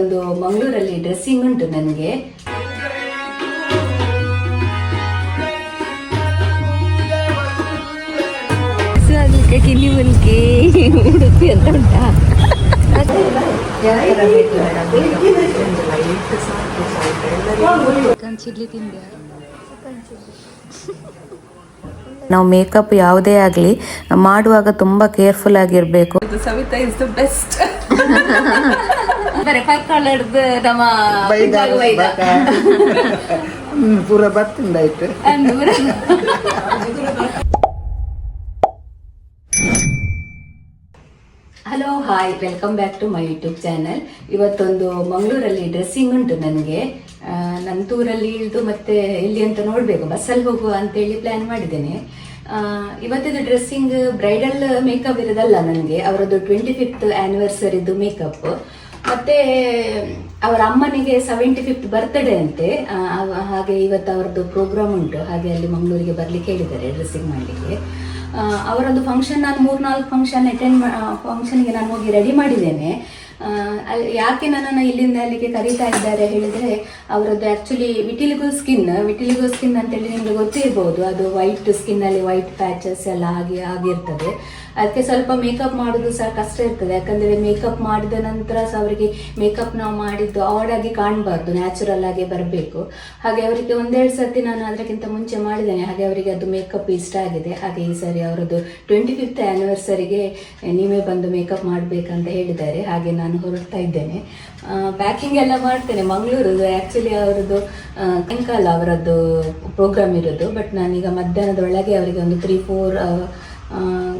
ಒಂದು ಮಂಗಳೂರಲ್ಲಿ ಡ್ರೆಸ್ಸಿಂಗ್ ಉಂಟು ನನಗೆ. ಅದಕ್ಕೆ ಕಿನ್ನಿ ಮುಲ್ಕಿ ಉಡುಪಿ ಅಂತ ಉಂಟಾ? ಚಿಲ್ಲಿ ತಿಂದೆ. ನಾವು ಮೇಕಪ್ ಯಾವುದೇ ಆಗಲಿ ಮಾಡುವಾಗ ತುಂಬ ಕೇರ್ಫುಲ್ ಆಗಿರಬೇಕು. Savita is the best. ಪಕ್ಕಳದ್ದು ನಮ್ಮ ಪೂರ ಬರ್ತುಂಡಾಯ್ತು. Hello hi, welcome back to my YouTube channel. ಇವತ್ತೊಂದು ಮಂಗಳೂರಲ್ಲಿ ಡ್ರೆಸ್ಸಿಂಗ್ ಉಂಟು ನನಗೆ. ನಂತೂರಲ್ಲಿ ಇಳಿದು ಮತ್ತೆ ಎಲ್ಲಿ ಅಂತ ನೋಡಬೇಕು, ಬಸ್ಸಲ್ಲಿ ಹೋಗುವ ಅಂತೇಳಿ ಪ್ಲ್ಯಾನ್ ಮಾಡಿದ್ದೇನೆ. ಇವತ್ತಿದ್ದು ಡ್ರೆಸ್ಸಿಂಗ್ ಬ್ರೈಡಲ್ ಮೇಕಪ್ ಇರೋದಲ್ಲ ನನಗೆ, ಅವರದ್ದು 25th ಆ್ಯನಿವರ್ಸರಿದು ಮೇಕಪ್. ಮತ್ತೆ ಅವರ ಅಮ್ಮನಿಗೆ 75th ಬರ್ತ್ಡೇ ಅಂತೆ. ಹಾಗೆ ಇವತ್ತು ಅವರದ್ದು ಪ್ರೋಗ್ರಾಮ್ ಉಂಟು, ಹಾಗೆ ಅಲ್ಲಿ ಮಂಗಳೂರಿಗೆ ಬರ್ಲಿಕ್ಕೆ ಹೇಳಿದ್ದಾರೆ ಡ್ರೆಸ್ಸಿಂಗ್ ಮಾಡಲಿಕ್ಕೆ. ಅವರೊಂದು ಫಂಕ್ಷನ್, ನಾನು 3-4 ಫಂಕ್ಷನ್ಗೆ ನಾನು ಹೋಗಿ ರೆಡಿ ಮಾಡಿದ್ದೇನೆ. ಯಾಕೆ ನನ್ನನ್ನು ಇಲ್ಲಿಂದ ಅಲ್ಲಿಗೆ ಕರೀತಾ ಇದ್ದಾರೆ ಹೇಳಿದರೆ, ಅವರದ್ದು ಆ್ಯಕ್ಚುಲಿ ವಿಟಿಲಿಗೋ ಸ್ಕಿನ್ ಅಂತೇಳಿ ನಿಮಗೆ ಗೊತ್ತಿರ್ಬೋದು. ಅದು ವೈಟ್ ಸ್ಕಿನ್ನಲ್ಲಿ ವೈಟ್ ಪ್ಯಾಚಸ್ ಎಲ್ಲ ಆಗಿರ್ತದೆ. ಅದಕ್ಕೆ ಸ್ವಲ್ಪ ಮೇಕಪ್ ಮಾಡೋದು ಸಹ ಕಷ್ಟ ಇರ್ತದೆ. ಯಾಕಂದರೆ ಮೇಕಪ್ ಮಾಡಿದ ನಂತರ ಸಹ ಅವರಿಗೆ ಮೇಕಪ್ ನಾವು ಮಾಡಿದ್ದು ಆಡ್ ಆಗಿ ಕಾಣಬಾರ್ದು, ನ್ಯಾಚುರಲ್ ಆಗಿ ಬರಬೇಕು. ಹಾಗೆ ಅವರಿಗೆ 1-2 ಸರ್ತಿ ನಾನು ಅದಕ್ಕಿಂತ ಮುಂಚೆ ಮಾಡಿದ್ದೇನೆ. ಹಾಗೆ ಅವರಿಗೆ ಅದು ಮೇಕಪ್ ಇಷ್ಟ ಆಗಿದೆ. ಹಾಗೆ ಈ ಸರಿ ಅವರದ್ದು 25th ಆ್ಯನಿವರ್ಸರಿಗೆ ನೀವೇ ಬಂದು ಮೇಕಪ್ ಮಾಡಬೇಕಂತ ಹೇಳಿದ್ದಾರೆ. ಹಾಗೆ ನಾನು ಹೊರಡ್ತಾ ಇದ್ದೇನೆ. ಪ್ಯಾಕಿಂಗ್ ಎಲ್ಲ ಮಾಡ್ತೇನೆ. ಮಂಗಳೂರದು ಆ್ಯಕ್ಚುಲಿ ಅವರದ್ದು ಸಾಯಂಕಾಲ ಅವರದ್ದು ಪ್ರೋಗ್ರಾಮ್ ಇರೋದು. ಬಟ್ ನಾನೀಗ ಮಧ್ಯಾಹ್ನದ ಒಳಗೆ ಅವರಿಗೆ ಒಂದು 3-4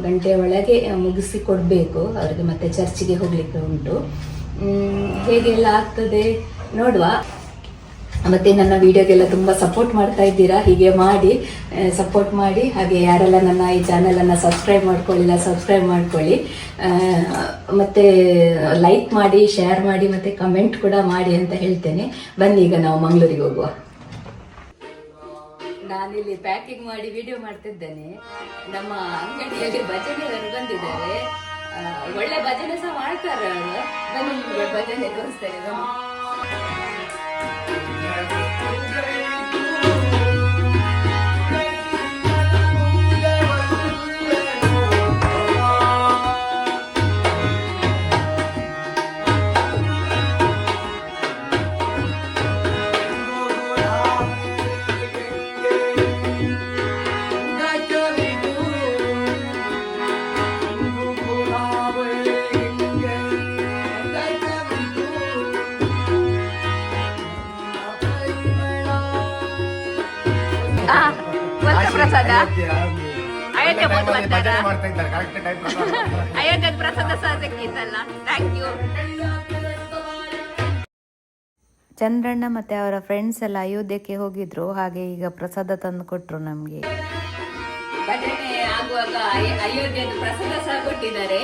ಗಂಟೆಯ ಒಳಗೆ ಮುಗಿಸಿ ಕೊಡಬೇಕು ಅವರಿಗೆ. ಮತ್ತೆ ಚರ್ಚಿಗೆ ಹೋಗಲಿಕ್ಕೆ ಉಂಟು. ಹೇಗೆಲ್ಲ ಆಗ್ತದೆ ನೋಡುವ. ಮತ್ತು ನನ್ನ ವಿಡಿಯೋಗೆಲ್ಲ ತುಂಬ ಸಪೋರ್ಟ್ ಮಾಡ್ತಾ ಇದ್ದೀರಾ. ಹೀಗೆ ಮಾಡಿ ಸಪೋರ್ಟ್ ಮಾಡಿ. ಹಾಗೆ ಯಾರೆಲ್ಲ ನನ್ನ ಈ ಚಾನಲನ್ನು ಸಬ್ಸ್ಕ್ರೈಬ್ ಮಾಡ್ಕೊಳ್ಳಿಲ್ಲ, ಸಬ್ಸ್ಕ್ರೈಬ್ ಮಾಡ್ಕೊಳ್ಳಿ. ಮತ್ತು ಲೈಕ್ ಮಾಡಿ, ಶೇರ್ ಮಾಡಿ, ಮತ್ತು ಕಮೆಂಟ್ ಕೂಡ ಮಾಡಿ ಅಂತ ಹೇಳ್ತೇನೆ. ಬನ್ನಿ ಈಗ ನಾವು ಮಂಗಳೂರಿಗೆ ಹೋಗುವ. ನಾನಿಲ್ಲಿ ಪ್ಯಾಕಿಂಗ್ ಮಾಡಿ ವಿಡಿಯೋ ಮಾಡ್ತಿದ್ದೇನೆ. ನಮ್ಮ ಅಂಗಡಿಯಲ್ಲಿ ಭಜನೆಯವರು ಬಂದಿದ್ದಾರೆ. ಒಳ್ಳೆ ಭಜನೆ ಸಹ ಮಾಡ್ತಾರೆ ಅವರು. ಬನ್ನಿ ನಿಮಗೆ ಭಜನೆ ತೋರಿಸ್ತೇನೆ. ಪ್ರಸಾದ ಅಯೋಧ್ಯೆ ಪ್ರಸಾದ ಸಹ ಸಿಕ್ಕಿತ್ತಲ್ಲ. Thank you. ಚಂದ್ರಣ್ಣ ಮತ್ತೆ ಅವರ ಫ್ರೆಂಡ್ಸ್ ಎಲ್ಲ ಅಯೋಧ್ಯಕ್ಕೆ ಹೋಗಿದ್ರು. ಹಾಗೆ ಈಗ ಪ್ರಸಾದ ತಂದು ಕೊಟ್ರು ನಮ್ಗೆ. ಭಜನೆ ಆಗುವಾಗ ಅಯೋಧ್ಯದ ಪ್ರಸಾದ ಸಹ ಕೊಟ್ಟಿದ್ದಾರೆ.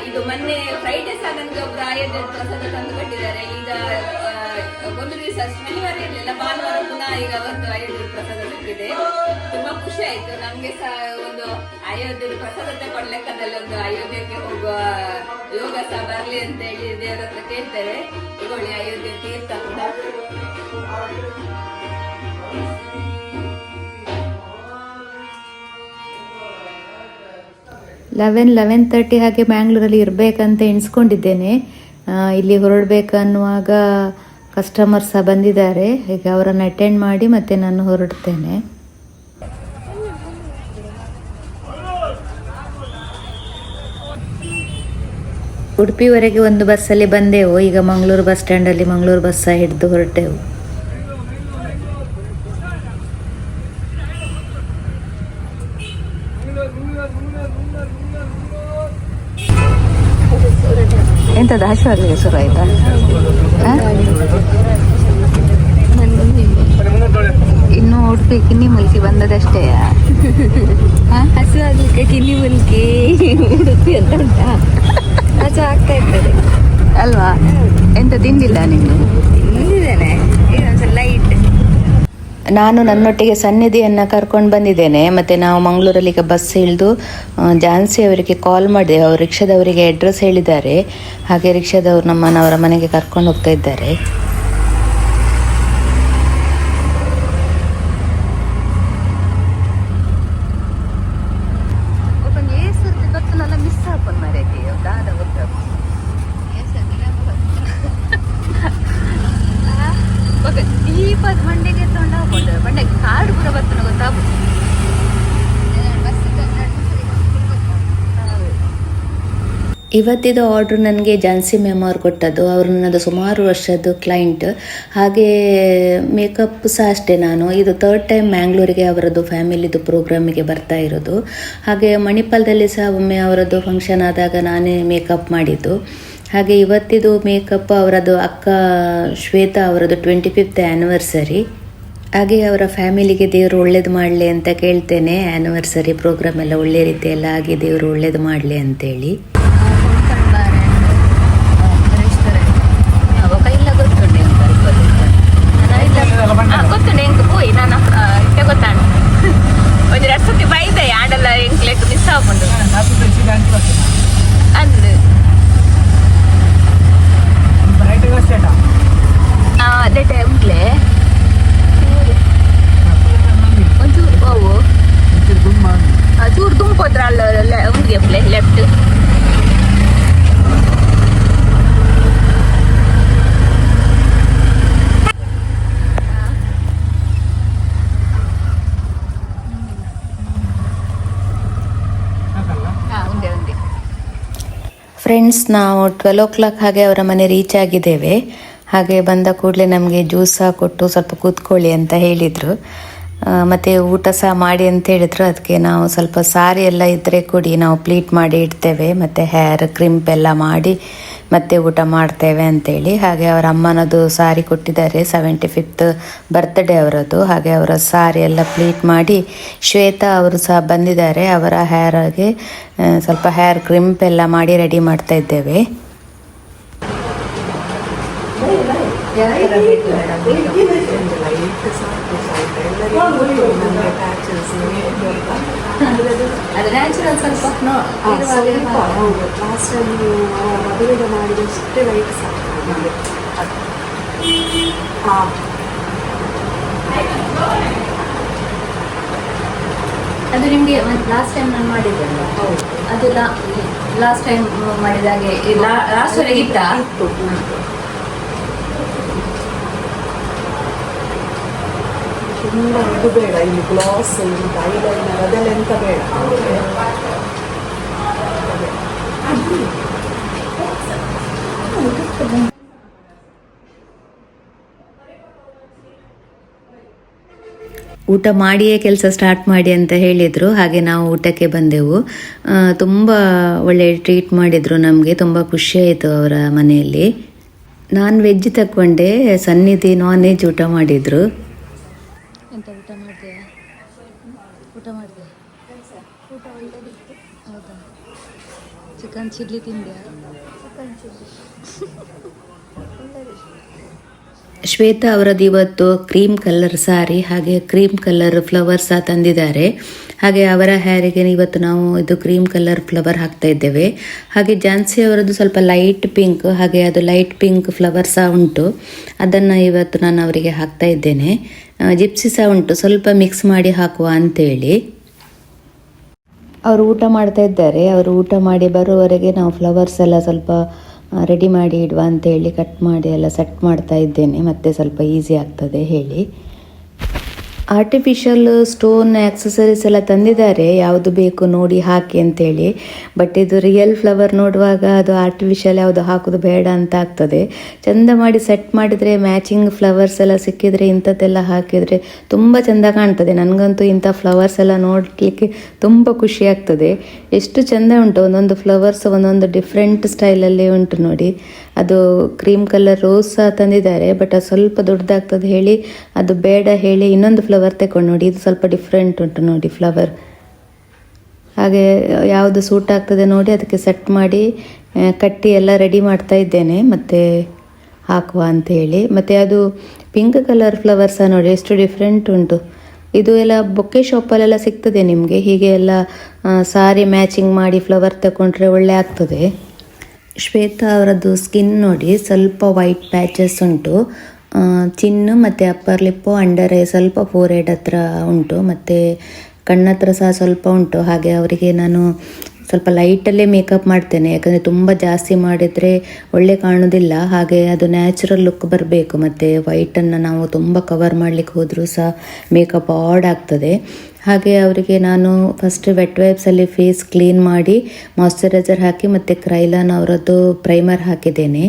ಇದು ಮೊನ್ನೆ ಫ್ರೈಡೆ ಸಹ ನನಗೆ ಒಬ್ರು ಅಯೋಧ್ಯದ ಪ್ರಸಾದ ತಂದು ಕೊಟ್ಟಿದ್ದಾರೆ. ಈಗ ಒಂದು ದಿವಸ ಶನಿವಾರ ಇರಲಿಲ್ಲ, ಭಾನುವಾರ ಪುನಃ ಈಗ ಒಂದು ಅಯೋಧ್ಯದ ಪ್ರಸಾದ ಸಿಕ್ಕಿದೆ. ತುಂಬಾ ಖುಷಿ ಆಯ್ತು. ನಮ್ಗೆ ಸಹ ಒಂದು ಅಯೋಧ್ಯದ ಪ್ರಸಾದ ತಗೊಂಡು ಲೆಕ್ಕದಲ್ಲಿ ಒಂದು ಅಯೋಧ್ಯಕ್ಕೆ ಹೋಗುವ ಯೋಗ ಸಹ ಬರ್ಲಿ ಅಂತ ಹೇಳಿ ದೇವರ ಹತ್ರ ಕೇಳ್ತಾರೆ. ತಗೊಳ್ಳಿ ಅಯೋಧ್ಯೆ ತೀರ್ಥ ಕೂಡ. 11:30 ಹಾಗೆ ಬ್ಯಾಂಗ್ಳೂರಲ್ಲಿ ಇರಬೇಕಂತ ಎಣಿಸ್ಕೊಂಡಿದ್ದೇನೆ. ಇಲ್ಲಿ ಹೊರಡಬೇಕನ್ನುವಾಗ ಕಸ್ಟಮರ್ಸ್ ಸಹ ಬಂದಿದ್ದಾರೆ. ಹೀಗೆ ಅವರನ್ನು ಅಟೆಂಡ್ ಮಾಡಿ ಮತ್ತೆ ನಾನು ಹೊರಡ್ತೇನೆ. ಉಡುಪಿವರೆಗೆ ಒಂದು ಬಸ್ಸಲ್ಲಿ ಬಂದೆವು. ಈಗ ಮಂಗಳೂರು ಬಸ್ ಸ್ಟ್ಯಾಂಡಲ್ಲಿ ಮಂಗಳೂರು ಬಸ್ ಹಿಡಿದು ಹೊರಟೆವು. ಎಂತದ ಹಶ್ವರ್ಲಿಗೆ ಶುರು ಆಯ್ತಾ? ಇನ್ನು ಉಡುಪಿ ಕಿನ್ನಿ ಮುಲ್ಕಿ ಬಂದದಷ್ಟೇ. ಹಸು ಆಗ್ಲಿಕ್ಕೆ ಕಿನ್ನಿ ಮುಲ್ಕಿ ಉಡುಪಿ ಅಂತ ಉಂಟಾ? ಹಸು ಆಗ್ತಾ ಇರ್ತದೆ ಅಲ್ವಾ? ಎಂತ ತಿಂದಿಲ್ಲ ನೀನು? ತಿಂದಿದ್ದೇನೆ, ಇದೊಂದ್ಸಲ ಲೈಟ್. ನಾನು ನನ್ನೊಟ್ಟಿಗೆ ಸನ್ನಿಧಿಯನ್ನು ಕರ್ಕೊಂಡು ಬಂದಿದ್ದೇನೆ. ಮತ್ತು ನಾವು ಮಂಗಳೂರಲ್ಲಿ ಈಗ ಬಸ್ ಇಳಿದು ಝಾನ್ಸಿ ಅವರಿಗೆ ಕಾಲ್ ಮಾಡಿದೆ. ಅವರು ರಿಕ್ಷಾದವರಿಗೆ ಅಡ್ರೆಸ್ ಹೇಳಿದ್ದಾರೆ. ಹಾಗೆ ರಿಕ್ಷಾದವರು ನಮ್ಮನವರ ಮನೆಗೆ ಕರ್ಕೊಂಡು ಹೋಗ್ತಾ ಇದ್ದಾರೆ. ಇವತ್ತಿದು ಆರ್ಡ್ರ್ ನನಗೆ ಝಾನ್ಸಿ ಮ್ಯಾಮ್ ಅವ್ರು ಕೊಟ್ಟದ್ದು. ಅವರು ನನ್ನದು ಸುಮಾರು ವರ್ಷದ್ದು ಕ್ಲೈಂಟ್. ಹಾಗೆ ಮೇಕಪ್ ಸಹ ಅಷ್ಟೇ, ನಾನು ಇದು 3rd ಟೈಮ್ ಮ್ಯಾಂಗ್ಳೂರಿಗೆ ಅವರದ್ದು ಫ್ಯಾಮಿಲಿದು ಪ್ರೋಗ್ರಾಮಿಗೆ ಬರ್ತಾ ಇರೋದು. ಹಾಗೆ ಮಣಿಪಾಲದಲ್ಲಿ ಸಹ ಒಮ್ಮೆ ಅವರದ್ದು ಫಂಕ್ಷನ್ ಆದಾಗ ನಾನೇ ಮೇಕಪ್ ಮಾಡಿದ್ದು. ಹಾಗೆ ಇವತ್ತಿದು ಮೇಕಪ್ ಅವರದ್ದು ಅಕ್ಕ ಶ್ವೇತಾ ಅವರದ್ದು 25th ಆ್ಯನಿವರ್ಸರಿ. ಹಾಗೆ ಅವರ ಫ್ಯಾಮಿಲಿಗೆ ದೇವರು ಒಳ್ಳೇದು ಮಾಡಲಿ ಅಂತ ಕೇಳ್ತೇನೆ. ಆ್ಯನಿವರ್ಸರಿ ಪ್ರೋಗ್ರಾಮ್ ಎಲ್ಲ ಒಳ್ಳೆ ರೀತಿಯೆಲ್ಲ ಆಗಿ ದೇವರು ಒಳ್ಳೇದು ಮಾಡಲಿ ಅಂತೇಳಿ. ಗೊತ್ತುಂಡು ಎಂಕ್ ಪೋಯಿ ನಾನು ಗೊತ್ತಾಂಡು ಒಂದು 2 ಸತಿ ಬೈದೆ ಆಡಲ್ಲ ಎಂಕ್ಲೆಕ್ ಮಿಸ್ ಆಗ್ಬೋದು ಅಂದು ಅದೇ ಟೈಮ್ಲೆ ಒಂಚೂರು ಹೋವು ಚೂರು ತುಂಬೋದ್ರ ಅಲ್ಲ ಉಂಡಿಗೆ ಲೆಫ್ಟ್. ಫ್ರೆಂಡ್ಸ್, ನಾವು 12 o'clock ಹಾಗೆ ಅವರ ಮನೆ ರೀಚ್ ಆಗಿದ್ದೇವೆ. ಹಾಗೆ ಬಂದ ಕೂಡಲೇ ನಮಗೆ ಜ್ಯೂಸ್ ಸಹ ಕೊಟ್ಟು ಸ್ವಲ್ಪ ಕೂತ್ಕೊಳ್ಳಿ ಅಂತ ಹೇಳಿದರು. ಮತ್ತು ಊಟ ಸಹ ಮಾಡಿ ಅಂತ ಹೇಳಿದರು. ಅದಕ್ಕೆ ನಾವು ಸ್ವಲ್ಪ ಸಾರಿ ಎಲ್ಲ ಇದ್ದರೆ ಕೊಡಿ, ನಾವು ಪ್ಲೀಟ್ ಮಾಡಿ ಇಡ್ತೇವೆ, ಮತ್ತು ಹೇರ್ ಕ್ರಿಂಪ್ ಎಲ್ಲ ಮಾಡಿ ಮತ್ತೆ ಊಟ ಮಾಡ್ತೇವೆ ಅಂತೇಳಿ. ಹಾಗೆ ಅವರ ಅಮ್ಮನದು ಸಾರಿ ಕೊಟ್ಟಿದ್ದಾರೆ, 75th ಬರ್ತ್ಡೇ ಅವರದ್ದು. ಹಾಗೆ ಅವರ ಸಾರಿ ಎಲ್ಲ ಪ್ಲೀಟ್ ಮಾಡಿ ಶ್ವೇತಾ ಅವರು ಸಹ ಬಂದಿದ್ದಾರೆ. ಅವರ ಹೇರ್ಗೆ ಸ್ವಲ್ಪ ಹೇರ್ ಕ್ರಿಂಪ್ ಎಲ್ಲ ಮಾಡಿ ರೆಡಿ ಮಾಡ್ತಾ ಇದ್ದೇವೆ. ಅದು ನ್ಯಾಚುರಲ್ ಸ್ವಲ್ಪ ಲಾಸ್ಟ್ ಟೈಮ್ ಮದುವೆಗೆ ಮಾಡಿದಷ್ಟೇ ಲೈಟ್ ಸಾಕು. ಅದು ನಿಮಗೆ ಲಾಸ್ಟ್ ಟೈಮ್ ನಾನು ಮಾಡಿದ್ದಲ್ಲ, ಅದು ಲಾಸ್ಟ್ ಟೈಮ್ ಮಾಡಿದಾಗೆ ಲಾಸ್ಟ್ ವರೆಗೆ ಇತ್ತಾ? ತುಂಬ ಇದು ಬೇಡ, ಇಲ್ಲಿ ಗ್ಲಾಸ್ ಐಲೈನರ್ ಅದೆಲ್ಲ ಎಂತ ಬೇಡ. ಊಟ ಮಾಡಿಯೇ ಕೆಲಸ ಸ್ಟಾರ್ಟ್ ಮಾಡಿ ಅಂತ ಹೇಳಿದರು. ಹಾಗೆ ನಾವು ಊಟಕ್ಕೆ ಬಂದೆವು. ತುಂಬ ಒಳ್ಳೆ ಟ್ರೀಟ್ ಮಾಡಿದರು ನಮಗೆ, ತುಂಬ ಖುಷಿಯಾಯಿತು ಅವರ ಮನೆಯಲ್ಲಿ. ನಾನ್ ವೆಜ್ ತಗೊಂಡೆ, ಸನ್ನಿಧಿ ನಾನ್ ವೆಜ್ ಊಟ ಮಾಡಿದರು. ಎಂತ ಊಟ ಮಾಡಿದೆ? ಊಟ ಮಾಡಿದೆ. ಊಟ ಒಳ್ಳೆದಿತ್ತು. ಹೌದಾ? ಚಿಕನ್ ಚಿಲ್ಲಿ ತಿಂದೆಯಾ? ಚಿಕನ್ ಚಿಲ್ಲಿ ಶ್ವೇತಾ ಅವರದ್ದು ಇವತ್ತು ಕ್ರೀಮ್ ಕಲರ್ ಸಾರಿ, ಹಾಗೆ ಕ್ರೀಮ್ ಕಲರ್ ಫ್ಲವರ್ ಸಹ ತಂದಿದ್ದಾರೆ. ಹಾಗೆ ಅವರ ಹೇರಿಗೆ ಇವತ್ತು ನಾವು ಇದು ಕ್ರೀಮ್ ಕಲರ್ ಫ್ಲವರ್ ಹಾಕ್ತಾ ಇದ್ದೇವೆ. ಹಾಗೆ ಝಾನ್ಸಿ ಅವರದ್ದು ಸ್ವಲ್ಪ ಲೈಟ್ ಪಿಂಕ್, ಹಾಗೆ ಅದು ಲೈಟ್ ಪಿಂಕ್ ಫ್ಲವರ್ ಸಹ ಉಂಟು, ಅದನ್ನು ಇವತ್ತು ನಾನು ಅವರಿಗೆ ಹಾಕ್ತಾ ಇದ್ದೇನೆ. ಜಿಪ್ಸಿ ಸಹ ಉಂಟು, ಸ್ವಲ್ಪ ಮಿಕ್ಸ್ ಮಾಡಿ ಹಾಕುವ ಅಂತೇಳಿ. ಅವರು ಊಟ ಮಾಡ್ತಾ ಇದ್ದಾರೆ. ಅವರು ಊಟ ಮಾಡಿ ಬರುವವರೆಗೆ ನಾವು ಫ್ಲವರ್ಸ್ ಎಲ್ಲ ಸ್ವಲ್ಪ ರೆಡಿ ಮಾಡಿ ಇಡುವ ಅಂತೇಳಿ ಕಟ್ ಮಾಡಿ ಎಲ್ಲ ಸೆಟ್ ಮಾಡ್ತಾ ಇದ್ದೇನೆ, ಮತ್ತೆ ಸ್ವಲ್ಪ ಈಸಿ ಆಗ್ತದೆ ಹೇಳಿ. ಆರ್ಟಿಫಿಷಿಯಲ್ ಸ್ಟೋನ್ ಆಕ್ಸೆಸರೀಸ್ ಎಲ್ಲ ತಂದಿದ್ದಾರೆ, ಯಾವುದು ಬೇಕು ನೋಡಿ ಹಾಕಿ ಅಂತೇಳಿ. ಬಟ್ ಇದು ರಿಯಲ್ ಫ್ಲವರ್ ನೋಡುವಾಗ ಅದು ಆರ್ಟಿಫಿಷಿಯಲ್ ಯಾವುದು ಹಾಕೋದು ಬೇಡ ಅಂತ ಆಗ್ತದೆ. ಚೆಂದ ಮಾಡಿ ಸೆಟ್ ಮಾಡಿದರೆ ಮ್ಯಾಚಿಂಗ್ ಫ್ಲವರ್ಸ್ ಎಲ್ಲ ಸಿಕ್ಕಿದರೆ ಇಂಥದ್ದೆಲ್ಲ ಹಾಕಿದರೆ ತುಂಬ ಚೆಂದ ಕಾಣ್ತದೆ. ನನಗಂತೂ ಇಂಥ ಫ್ಲವರ್ಸ್ ಎಲ್ಲ ನೋಡಲಿಕ್ಕೆ ತುಂಬ ಖುಷಿ ಆಗ್ತದೆ. ಎಷ್ಟು ಚೆಂದ ಉಂಟು, ಒಂದೊಂದು ಫ್ಲವರ್ಸ್ ಒಂದೊಂದು ಡಿಫ್ರೆಂಟ್ ಸ್ಟೈಲಲ್ಲಿ ಉಂಟು ನೋಡಿ. ಅದು ಕ್ರೀಮ್ ಕಲರ್ ರೋಸ್ ಸಹ ತಂದಿದ್ದಾರೆ, ಬಟ್ ಅದು ಸ್ವಲ್ಪ ದೊಡ್ಡದಾಗ್ತದೆ ಹೇಳಿ ಅದು ಬೇಡ ಹೇಳಿ ಇನ್ನೊಂದು ಫ್ಲವರ್ ತಗೊಂಡು ನೋಡಿ. ಇದು ಸ್ವಲ್ಪ ಡಿಫ್ರೆಂಟ್ ಉಂಟು ನೋಡಿ ಫ್ಲವರ್. ಹಾಗೆ ಯಾವುದು ಸೂಟ್ ಆಗ್ತದೆ ನೋಡಿ ಅದಕ್ಕೆ ಸೆಟ್ ಮಾಡಿ ಕಟ್ಟಿ ಎಲ್ಲ ರೆಡಿ ಮಾಡ್ತಾ ಇದ್ದೇನೆ. ಮತ್ತು ಹಾಕುವ ಅಂತೇಳಿ. ಮತ್ತು ಅದು ಪಿಂಕ್ ಕಲರ್ ಫ್ಲವರ್ಸ ನೋಡಿ ಎಷ್ಟು ಡಿಫ್ರೆಂಟ್ ಉಂಟು. ಇದು ಎಲ್ಲ ಬೊಕ್ಕೆ ಶಾಪಲ್ಲೆಲ್ಲ ಸಿಗ್ತದೆ ನಿಮಗೆ. ಹೀಗೆ ಎಲ್ಲ ಸಾರಿ ಮ್ಯಾಚಿಂಗ್ ಮಾಡಿ ಫ್ಲವರ್ ತಗೊಂಡ್ರೆ ಒಳ್ಳೆ ಆಗ್ತದೆ. ಶ್ವೇತಾ ಅವರದ್ದು ಸ್ಕಿನ್ ನೋಡಿ ಸ್ವಲ್ಪ ವೈಟ್ ಪ್ಯಾಚಸ್ ಉಂಟು. ಚಿನ್ನು ಮತ್ತು ಅಪ್ಪರ್ ಲಿಪ್ಪು, ಅಂಡರ್ ಐ, ಸ್ವಲ್ಪ ಫೋರ್ ಹೆಡ್ ಹತ್ರ ಉಂಟು, ಮತ್ತು ಕಣ್ಣತ್ರ ಸಹ ಸ್ವಲ್ಪ ಉಂಟು. ಹಾಗೆ ಅವರಿಗೆ ನಾನು ಸ್ವಲ್ಪ ಲೈಟಲ್ಲೇ ಮೇಕಪ್ ಮಾಡ್ತೇನೆ, ಯಾಕಂದರೆ ತುಂಬ ಜಾಸ್ತಿ ಮಾಡಿದರೆ ಒಳ್ಳೆ ಕಾಣೋದಿಲ್ಲ. ಹಾಗೆ ಅದು ನ್ಯಾಚುರಲ್ ಲುಕ್ ಬರಬೇಕು. ಮತ್ತು ವೈಟನ್ನು ನಾವು ತುಂಬ ಕವರ್ ಮಾಡಲಿಕ್ಕೆ ಹೋದರೂ ಸಹ ಮೇಕಪ್ ಆಡ್ ಆಗ್ತದೆ. ಹಾಗೆ ಅವರಿಗೆ ನಾನು ಫಸ್ಟ್ ವೆಟ್ ವೈಪ್ಸಲ್ಲಿ ಫೇಸ್ ಕ್ಲೀನ್ ಮಾಡಿ ಮಾಯ್ಶ್ಚರೈಸರ್ ಹಾಕಿ ಮತ್ತು ಕ್ರೈಲಾನ್ ಅವರದ್ದು ಪ್ರೈಮರ್ ಹಾಕಿದ್ದೇನೆ.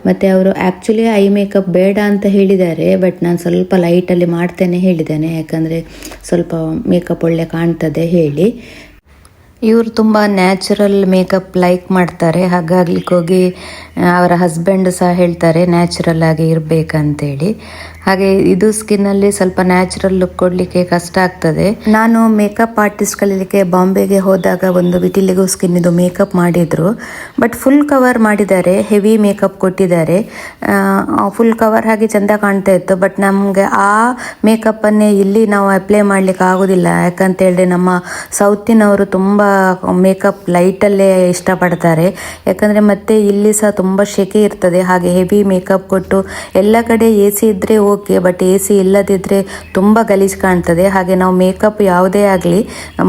ಮತ್ತು ಅವರು ಆ್ಯಕ್ಚುಲಿ ಐ ಮೇಕಪ್ ಬೇಡ ಅಂತ ಹೇಳಿದ್ದಾರೆ, ಬಟ್ ನಾನು ಸ್ವಲ್ಪ ಲೈಟಲ್ಲಿ ಮಾಡ್ತೇನೆ ಹೇಳಿದ್ದೇನೆ, ಯಾಕಂದರೆ ಸ್ವಲ್ಪ ಮೇಕಪ್ ಒಳ್ಳೆ ಕಾಣ್ತದೆ ಹೇಳಿ. ಇವರು ತುಂಬ ನ್ಯಾಚುರಲ್ ಮೇಕಪ್ ಲೈಕ್ ಮಾಡ್ತಾರೆ. ಹಾಗಾಗ್ಲಿಕ್ಕೆ ಹೋಗಿ ಅವರ ಹಸ್ಬೆಂಡ್ ಸಹ ಹೇಳ್ತಾರೆ ನ್ಯಾಚುರಲ್ ಆಗಿ ಇರಬೇಕಂತೇಳಿ. ಹಾಗೆ ಇದು ಸ್ಕಿನ್ನಲ್ಲಿ ಸ್ವಲ್ಪ ನ್ಯಾಚುರಲ್ ಲುಕ್ ಕೊಡಲಿಕ್ಕೆ ಕಷ್ಟ ಆಗ್ತದೆ. ನಾನು ಮೇಕಪ್ ಆರ್ಟಿಸ್ಟ್ ಕಲೀಲಿಕ್ಕೆ ಬಾಂಬೆಗೆ ಹೋದಾಗ ಒಂದು ವಿಟಿಲಿಗೋ ಸ್ಕಿನ್ನಿದು ಮೇಕಪ್ ಮಾಡಿದರು, ಬಟ್ ಫುಲ್ ಕವರ್ ಮಾಡಿದ್ದಾರೆ, ಹೆವಿ ಮೇಕಪ್ ಕೊಟ್ಟಿದ್ದಾರೆ. ಫುಲ್ ಕವರ್ ಹಾಗೆ ಚೆಂದ ಕಾಣ್ತಾ ಇತ್ತು. ಬಟ್ ನಮಗೆ ಆ ಮೇಕಪ್ಪನ್ನೇ ಇಲ್ಲಿ ನಾವು ಅಪ್ಲೈ ಮಾಡಲಿಕ್ಕೆ ಆಗೋದಿಲ್ಲ, ಯಾಕಂತೇಳಿದ್ರೆ ನಮ್ಮ ಸೌತಿನವರು ತುಂಬ ಮೇಕಪ್ ಲೈಟಲ್ಲೇ ಇಷ್ಟಪಡ್ತಾರೆ. ಯಾಕಂದರೆ ಮತ್ತೆ ಇಲ್ಲಿ ಸಹ ತುಂಬ ಸೆಕೆ ಇರ್ತದೆ. ಹಾಗೆ ಹೆವಿ ಮೇಕಪ್ ಕೊಟ್ಟು ಎಲ್ಲ ಕಡೆ ಎ ಸಿ ಇದ್ದರೆ ಓಕೆ, ಬಟ್ ಎ ಸಿ ಇಲ್ಲದಿದ್ದರೆ ತುಂಬ ಗಲೀಜು ಕಾಣ್ತದೆ. ಹಾಗೆ ನಾವು ಮೇಕಪ್ ಯಾವುದೇ ಆಗಲಿ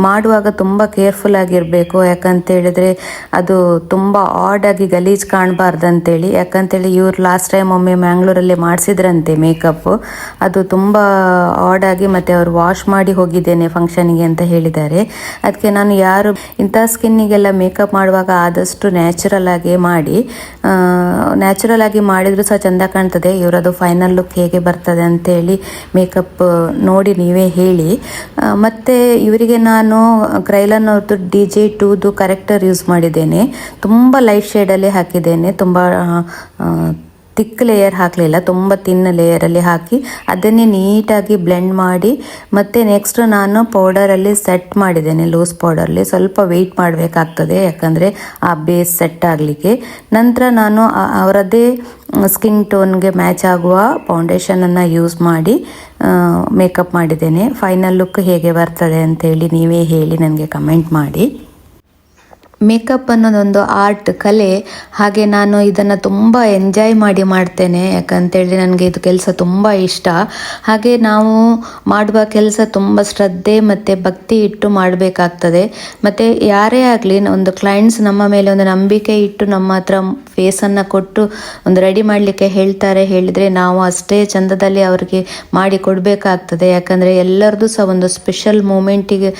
ಮಾಡುವಾಗ ತುಂಬ ಕೇರ್ಫುಲ್ ಆಗಿರಬೇಕು, ಯಾಕಂತೇಳಿದರೆ ಅದು ತುಂಬ ಆಡಾಗಿ ಗಲೀಜು ಕಾಣಬಾರ್ದು ಅಂತೇಳಿ. ಯಾಕಂತೇಳಿ ಇವ್ರು ಲಾಸ್ಟ್ ಟೈಮ್ ಒಮ್ಮೆ ಮ್ಯಾಂಗ್ಳೂರಲ್ಲಿ ಮಾಡಿಸಿದ್ರಂತೆ ಮೇಕಪ್, ಅದು ತುಂಬ ಆಡಾಗಿ, ಮತ್ತು ಅವರು ವಾಶ್ ಮಾಡಿ ಹೋಗಿದ್ದೇನೆ ಫಂಕ್ಷನಿಗೆ ಅಂತ ಹೇಳಿದ್ದಾರೆ. ಅದಕ್ಕೆ ನಾನು ಯಾರು ಇಂಥ ಸ್ಕಿನ್ನಿಗೆಲ್ಲ ಮೇಕಪ್ ಮಾಡುವಾಗ ಆದಷ್ಟು ನ್ಯಾಚುರಲ್ ಆಗಿ ಮಾಡಿ, ನ್ಯಾಚುರಲ್ ಆಗಿ ಮಾಡಿದರೂ ಸಹ ಚೆಂದ ಕಾಣ್ತದೆ. ಇವರದು ಫೈನಲ್ ಲುಕ್ ಹೇಗೆ ಬರ್ತದೆ ಅಂತೇಳಿ ಮೇಕಪ್ ನೋಡಿ ನೀವೇ ಹೇಳಿ. ಮತ್ತು ಇವರಿಗೆ ನಾನು ಕ್ರೈಲಾನ್ ಅವ್ರದ್ದು DJ2 ಕರೆಕ್ಟರ್ ಯೂಸ್ ಮಾಡಿದ್ದೇನೆ. ತುಂಬ ಲೈಟ್ ಶೇಡಲ್ಲಿ ಹಾಕಿದ್ದೇನೆ, ತುಂಬ ತಿಕ್ ಲೇಯರ್ ಹಾಕಲಿಲ್ಲ, ತುಂಬ ತಿನ್ನ ಲೇಯರಲ್ಲಿ ಹಾಕಿ ಅದನ್ನೇ ನೀಟಾಗಿ ಬ್ಲೆಂಡ್ ಮಾಡಿ, ಮತ್ತು ನೆಕ್ಸ್ಟ್ ನಾನು ಪೌಡರಲ್ಲಿ ಸೆಟ್ ಮಾಡಿದ್ದೇನೆ. ಲೂಸ್ ಪೌಡರಲ್ಲಿ ಸ್ವಲ್ಪ ವೆಯ್ಟ್ ಮಾಡಬೇಕಾಗ್ತದೆ, ಯಾಕಂದರೆ ಆ ಬೇಸ್ ಸೆಟ್ ಆಗಲಿಕ್ಕೆ. ನಂತರ ನಾನು ಅವರದ್ದೇ ಸ್ಕಿನ್ ಟೋನ್ಗೆ ಮ್ಯಾಚ್ ಆಗುವ ಫೌಂಡೇಶನನ್ನು ಯೂಸ್ ಮಾಡಿ ಮೇಕಪ್ ಮಾಡಿದ್ದೇನೆ. ಫೈನಲ್ ಲುಕ್ ಹೇಗೆ ಬರ್ತದೆ ಅಂತೇಳಿ ನೀವೇ ಹೇಳಿ ನನಗೆ ಕಮೆಂಟ್ ಮಾಡಿ. ಮೇಕಪ್ ಅನ್ನೋದೊಂದು ಆರ್ಟ್, ಕಲೆ. ಹಾಗೆ ನಾನು ಇದನ್ನು ತುಂಬ ಎಂಜಾಯ್ ಮಾಡಿ ಮಾಡ್ತೇನೆ, ಯಾಕಂತೇಳಿ ನನಗೆ ಇದು ಕೆಲಸ ತುಂಬ ಇಷ್ಟ. ಹಾಗೆ ನಾವು ಮಾಡುವ ಕೆಲಸ ತುಂಬ ಶ್ರದ್ಧೆ ಮತ್ತು ಭಕ್ತಿ ಇಟ್ಟು ಮಾಡಬೇಕಾಗ್ತದೆ. ಮತ್ತು ಯಾರೇ ಆಗಲಿ ಒಂದು ಕ್ಲೈಂಟ್ಸ್ ನಮ್ಮ ಮೇಲೆ ಒಂದು ನಂಬಿಕೆ ಇಟ್ಟು ನಮ್ಮ ಹತ್ರ ಫೇಸನ್ನು ಕೊಟ್ಟು ಒಂದು ರೆಡಿ ಮಾಡಲಿಕ್ಕೆ ಹೇಳ್ತಾರೆ ಹೇಳಿದರೆ ನಾವು ಅಷ್ಟೇ ಚಂದದಲ್ಲಿ ಅವ್ರಿಗೆ ಮಾಡಿ ಕೊಡಬೇಕಾಗ್ತದೆ. ಯಾಕಂದರೆ ಎಲ್ಲರದ್ದು ಸಹ ಒಂದು ಸ್ಪೆಷಲ್ ಮೂಮೆಂಟಿಗೆ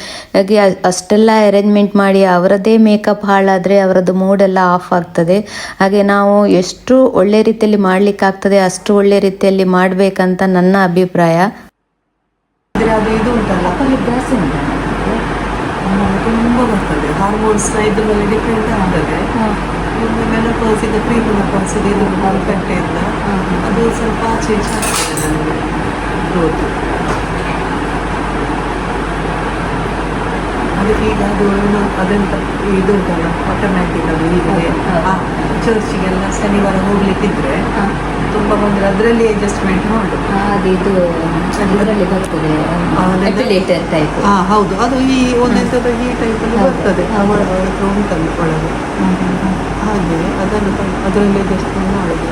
ಅಷ್ಟೆಲ್ಲ ಅರೇಂಜ್ಮೆಂಟ್ ಮಾಡಿ ಅವರದ್ದೇ ಮೇಕಪ್ ಹಾಳಾದರೆ ಅವರದ್ದು ಮೂಡೆಲ್ಲ ಆಫ್ ಆಗ್ತದೆ. ಹಾಗೆ ನಾವು ಎಷ್ಟು ಒಳ್ಳೆ ರೀತಿಯಲ್ಲಿ ಮಾಡಲಿಕ್ಕಾಗ್ತದೆ ಅಷ್ಟು ಒಳ್ಳೆ ರೀತಿಯಲ್ಲಿ ಮಾಡಬೇಕಂತ ನನ್ನ ಅಭಿಪ್ರಾಯ. ಅದು ಇದು ಉಂಟಲ್ಲ ತುಂಬ ಬರ್ತದೆ, ಹಾರ್ಮೋನ್ಸ್ ಇದ್ರ ಮೇಲೆ ಡಿಪೆಂಡ್ ಆಗದೆ. ಮೆನೋಪಾಸ್ ಇದೆ, ಪ್ರೀ ಮೆನೋಪಾಸ್ ಇದೆ, ಇದು ಗಂಟೆಯಿಂದ ಅದು ಸ್ವಲ್ಪ ಚೇಂಜ್ ಆಗ್ತದೆ ನನಗೆ ಗ್ರೋತ್. ಅದಕ್ಕೆ ಈಗ ಅದು ಅದೆಂತ ಇದು ಉಂಟಲ್ಲ ಆಟೋಮ್ಯಾಟಿಕ್, ಅದು ಹೀಗೆ ಚರ್ಚಿಗೆಲ್ಲ ಶನಿವಾರ ಹೋಗ್ಲಿಕ್ಕಿದ್ರೆ ತುಂಬ ಬಂದರೆ ಅದರಲ್ಲಿ ಅಡ್ಜಸ್ಟ್ಮೆಂಟ್ ಮಾಡು. ಇದು ಇದರಲ್ಲಿ ಬರ್ತದೆ ಟೈಪ್. ಹೌದು, ಅದು ಈ ಒಂದೆಂಥದ್ದು ಈ ಟೈಪಲ್ಲಿ ಬರ್ತದೆ, ಉಂಟಲ್ಲ ಒಳಗೆ. ಹಾಗೆ ಅದನ್ನು ಅದರಲ್ಲಿ ಅಡ್ಜಸ್ಟ್ಮೆಂಟ್ ಮಾಡೋದು.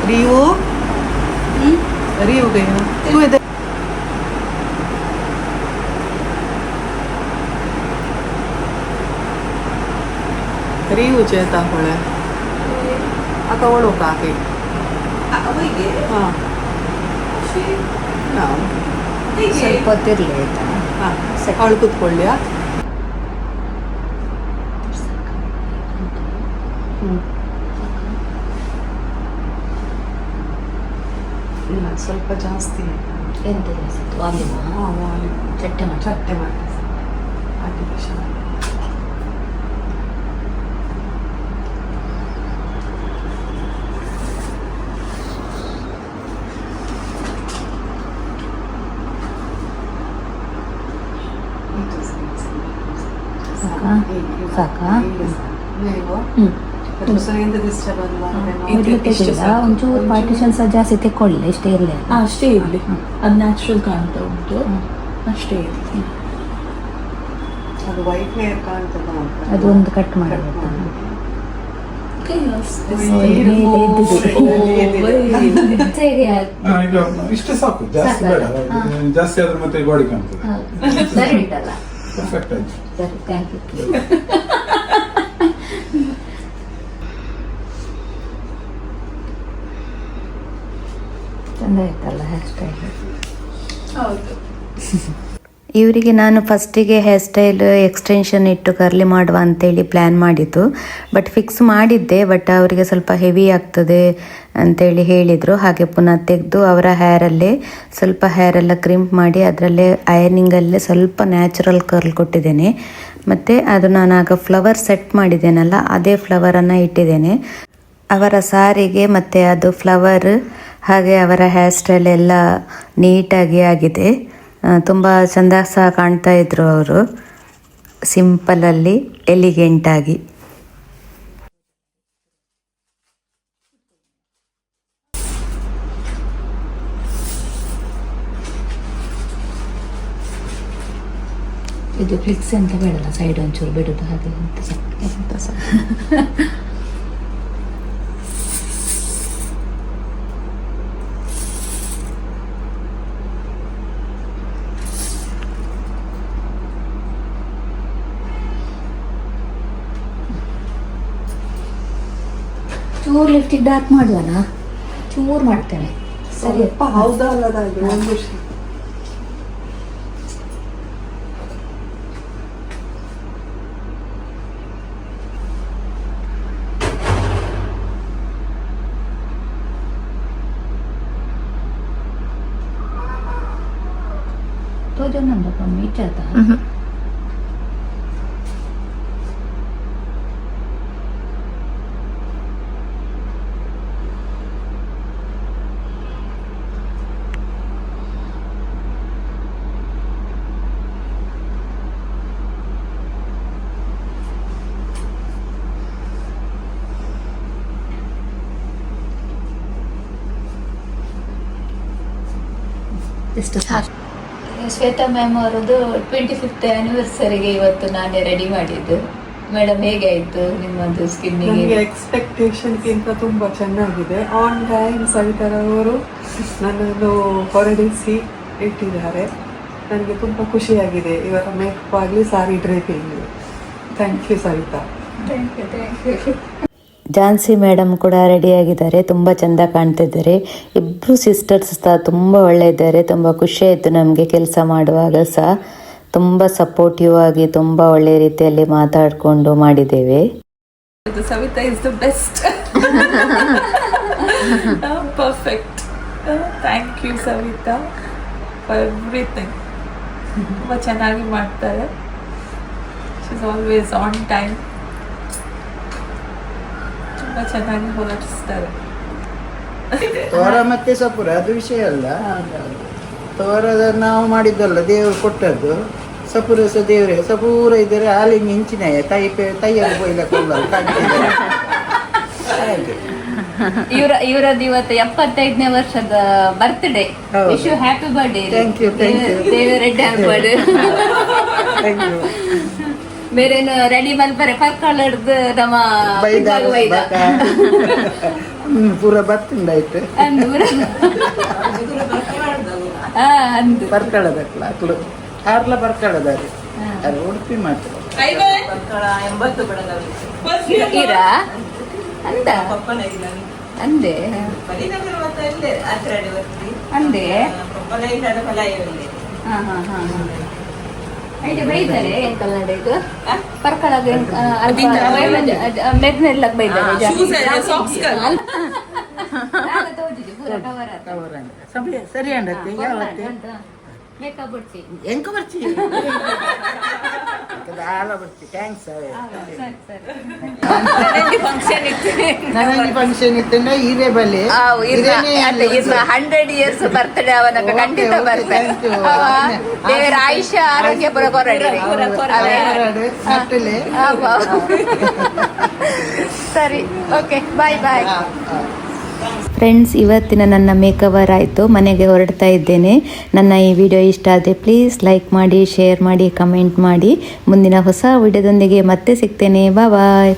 ರೀವುಗೆ ರೀವು ಚೇತಾ ಹೊಳೆ ಅಥವಾ ಒಳಗೆ ಹಾಕಿ ಸ್ವಲ್ಪ ಹೊತ್ತಿರಲಿ ಆಯ್ತಾ. ಅವಳು ಕೂತ್ಕೊಳ್ಳಿ. ಇಲ್ಲ ಸ್ವಲ್ಪ ಜಾಸ್ತಿ ಎಂತ ಜಾಸ್ತಿ ವಾಲ್ಯೂಮ್ ಚಟ್ಟೆ ಮಾಡಿ ಆರ್ಟಿಫಿಷಿಯಲ್. ಸಾಕಾ? ಉಸಿರಿಂದ ಡಿಸ್ಟರ್ಬ್ ಒಂಚೂರು ಪಾರ್ಟಿಷನ್ ಸಹ ಜಾಸ್ತಿ ತೆಕ್ಕೊಳ್ಳಿ, ಇಷ್ಟೇ ಇರಲಿ. ಅಷ್ಟೇ ಇರಲಿ, ಅದು ನ್ಯಾಚುರಲ್ ಕಾಣ್ತಾ ಉಂಟು, ಅಷ್ಟೇ ಇರಲಿ. ಅದು ವೈಟ್ ಹೇರ್ ಕಾಣ್ತದ ಅಂತ ಅದು ಒಂದು ಕಟ್ ಮಾಡಬೇಕು. ಇಷ್ಟೇ ಸಾಕು, ಜಾಸ್ತಿ ಬೇಡ. ಜಾಸ್ತಿ ಆದ್ರೆ ಮತ್ತೆ ಗೋಡಿ ಕಾಣ್ತದೆ. ಸರಿ ಉಂಟಲ್ಲ? ಪರ್ಫೆಕ್ಟ್ ಆಯ್ತು. ಸರಿ, ಥ್ಯಾಂಕ್ ಯು. ಚಂದ ಆಯ್ತಲ್ಲ ಹೇರ್ ಸ್ಟೈಲ್. ಹೌದು. ಇವರಿಗೆ ನಾನು ಫಸ್ಟಿಗೆ ಹೇರ್ ಸ್ಟೈಲ್ ಎಕ್ಸ್ಟೆನ್ಷನ್ ಇಟ್ಟು ಕರ್ಲಿ ಮಾಡುವ ಅಂತೇಳಿ ಪ್ಲ್ಯಾನ್ ಮಾಡಿದ್ದು. ಬಟ್ ಫಿಕ್ಸ್ ಮಾಡಿದ್ದೆ, ಬಟ್ ಅವರಿಗೆ ಸ್ವಲ್ಪ ಹೆವಿ ಆಗ್ತದೆ ಅಂತೇಳಿ ಹೇಳಿದರು. ಹಾಗೆ ಪುನಃ ತೆಗೆದು ಅವರ ಹೇರಲ್ಲೇ ಸ್ವಲ್ಪ ಹೇರೆಲ್ಲ ಕ್ರಿಂಪ್ ಮಾಡಿ ಅದರಲ್ಲೇ ಐರನಿಂಗಲ್ಲೇ ಸ್ವಲ್ಪ ನ್ಯಾಚುರಲ್ ಕರ್ಲ್ ಕೊಟ್ಟಿದ್ದೇನೆ. ಮತ್ತು ಅದು ನಾನು ಆಗ ಫ್ಲವರ್ ಸೆಟ್ ಮಾಡಿದ್ದೇನಲ್ಲ, ಅದೇ ಫ್ಲವರನ್ನು ಇಟ್ಟಿದ್ದೇನೆ. ಅವರ ಸಾರಿಗೆ ಮತ್ತು ಅದು ಫ್ಲವರ್ ಹಾಗೆ ಅವರ ಹೇರ್ ಸ್ಟೈಲ್ ಎಲ್ಲ ನೀಟಾಗಿ ಆಗಿದೆ. ತುಂಬ ಚೆಂದ ಸಹ ಕಾಣ್ತಾ ಇದ್ರು ಅವರು, ಸಿಂಪಲಲ್ಲಿ ಎಲಿಗೆಂಟಾಗಿ. ಇದು ಫ್ಲಿಕ್ಸ್ ಅಂತ ಬೇಡಲ್ಲ, ಸೈಡ್ ಒಂಚೂರು ಬಿಡುದು ಹಾಗೆ ಎಂತ ಸಹ. ಚೂರು ಲಿಫ್ಟಿಗೆ ಡಾರ್ಕ್ ಮಾಡುವನ, ಚೂರು ಮಾಡ್ತೇನೆ. ಸರಿ, ಹೌದಲ್ಲದಾಗಿ ಒಂದು ವಿಷಯ. ತೋಜ ನಂಬಪ್ಪ ಮೀಟಾತ. ಎಷ್ಟು ಸಾಕು. ಶ್ವೇತಾ ಮ್ಯಾಮ್ ಅವರದ್ದು 25th ಆ್ಯನಿವರ್ಸರಿಗೆ ಇವತ್ತು ನಾನೇ ರೆಡಿ ಮಾಡಿದ್ದು. ಮೇಡಮ್ ಹೇಗೆ ಆಯಿತು ನಿಮ್ಮದು ಸ್ಕಿನ್ನಿಗೆ? ನನಗೆ ಎಕ್ಸ್ಪೆಕ್ಟೇಷನ್ಗಿಂತ ತುಂಬ ಚೆನ್ನಾಗಿದೆ. ಆನ್ ಟೈಮ್ ಸವಿತಾರವರು ನನ್ನನ್ನು ಹೊರಡಿಸಿ ಇಟ್ಟಿದ್ದಾರೆ. ನನಗೆ ತುಂಬ ಖುಷಿಯಾಗಿದೆ ಇವರ ಮೇಕಪ್ ಆಗಲಿ, sari draping. Thank you Savita. Thank you. Jhansi madam ಕೂಡ ರೆಡಿಯಾಗಿದ್ದಾರೆ, ತುಂಬ ಚೆಂದ ಕಾಣ್ತಿದ್ದಾರೆ. ಇಬ್ಬರು ಸಿಸ್ಟರ್ಸ್ ಸಹ ತುಂಬ ಒಳ್ಳೆ ಇದ್ದಾರೆ. ತುಂಬ ಖುಷಿಯಾಯಿತು ನಮಗೆ ಕೆಲಸ ಮಾಡುವಾಗ ಸಹ. ತುಂಬ ಸಪೋರ್ಟಿವ್ ಆಗಿ ತುಂಬ ಒಳ್ಳೆ ರೀತಿಯಲ್ಲಿ ಮಾತಾಡಿಕೊಂಡು ಮಾಡಿದ್ದೇವೆ. Savita is the best. Perfect. Thank you Savita for everything. ತುಂಬ ಚೆನ್ನಾಗಿ ಮಾಡ್ತಾರೆ. She is always on time. ತುಂಬ ಚೆನ್ನಾಗಿ ಹೊರಡಿಸ್ತಾರೆ. ತೋರ ಮತ್ತೆ ಸಪುರ ಅದು ವಿಷಯ ಅಲ್ಲ. ತೋರದ ನಾವು ಮಾಡಿದ್ದಲ್ಲ, ದೇವರು ಕೊಟ್ಟದ್ದು. ಸಪುರ ಸಹ ದೇವರೇ. ಸಪೂರ ಇದ್ದರೆ ಹಾಲಿನ ಇಂಚಿನಾಯ ತೈಯಲ್ಲಿ ಬೊಯ್ಲ ಕೊಳ್ಳಲು ಕಾಣ್ತಿದ್ದಾರೆ. ಹಾಗೆ ಇವರದ್ದು ಇವತ್ತು 75ನೇ ವರ್ಷದ birthday. Wish you happy birthday. Thank you, thank you, ದೇವರೆಡ್ಡಿ ಆಗ್ಬಾರ್ದು. Thank you. ಬೇರೇನು ರೆಡಿ ಮಲ್ಪರೆ ಪರ್ಕಾಳಡ್ದು ನಮ್ಮ ಪೂರ ಬರ್ತುಂಡಾಯ್ತು ಅಂದು ಪರ್ಕಳದಕ್ಲ ಅಕ್ಲು ಆರ್ಲ ಪರ್ಕಳದಾರೆ ಅದು ಉಡುಪಿ ಮಾತ್ರ ಇರ ಅಂದ ಅಂದೆ ಅಂದೆ ಹಾ ಹಾ ಹಾ ಐಡಿಯಾ ಬೈತಾರೆ ಎಂಕಲ್ನಾಡ ಇದು ಪರ್ಕಳಾಗ ಮೆದ್ನೆರ್ಲಕ್ ಬೈತಾರೆ ಸರಿ ಅಂಡತ್ತೆ ಮೇಕಪ್ ಬಿಡ್ತಿ ಎಂಕ ಬರ್ಚಿ ಆಲ ಬರ್ಚಿ ಥ್ಯಾಂಕ್ಸ್. ನನಗೆ ಫಂಕ್ಷನ್ ಇತ್ತಂಡ ಇದೇ ಬಲೆ 100 years ಬರ್ತ್ಡೇ ಅವನ ಖಂಡಿತ ಬರ್ತಾರೆ. ದೇವರ ಆಯುಷ್ಯ ಆರೋಗ್ಯ ಪುರ ಕೊರಡಿ. ಸರಿ, ಓಕೆ, ಬಾಯ್ ಬಾಯ್. ಫ್ರೆಂಡ್ಸ್, ಇವತ್ತಿನ ನನ್ನ ಮೇಕವರ್ ಆಯಿತು. ಮನೆಗೆ ಹೊರಡ್ತಾ ಇದ್ದೇನೆ. ನನ್ನ ಈ ವಿಡಿಯೋ ಇಷ್ಟ ಆದರೆ ಪ್ಲೀಸ್ ಲೈಕ್ ಮಾಡಿ, ಶೇರ್ ಮಾಡಿ, ಕಮೆಂಟ್ ಮಾಡಿ. ಮುಂದಿನ ಹೊಸ ವಿಡಿಯೋದೊಂದಿಗೆ ಮತ್ತೆ ಸಿಗ್ತೇನೆ. ಬಾಯ್.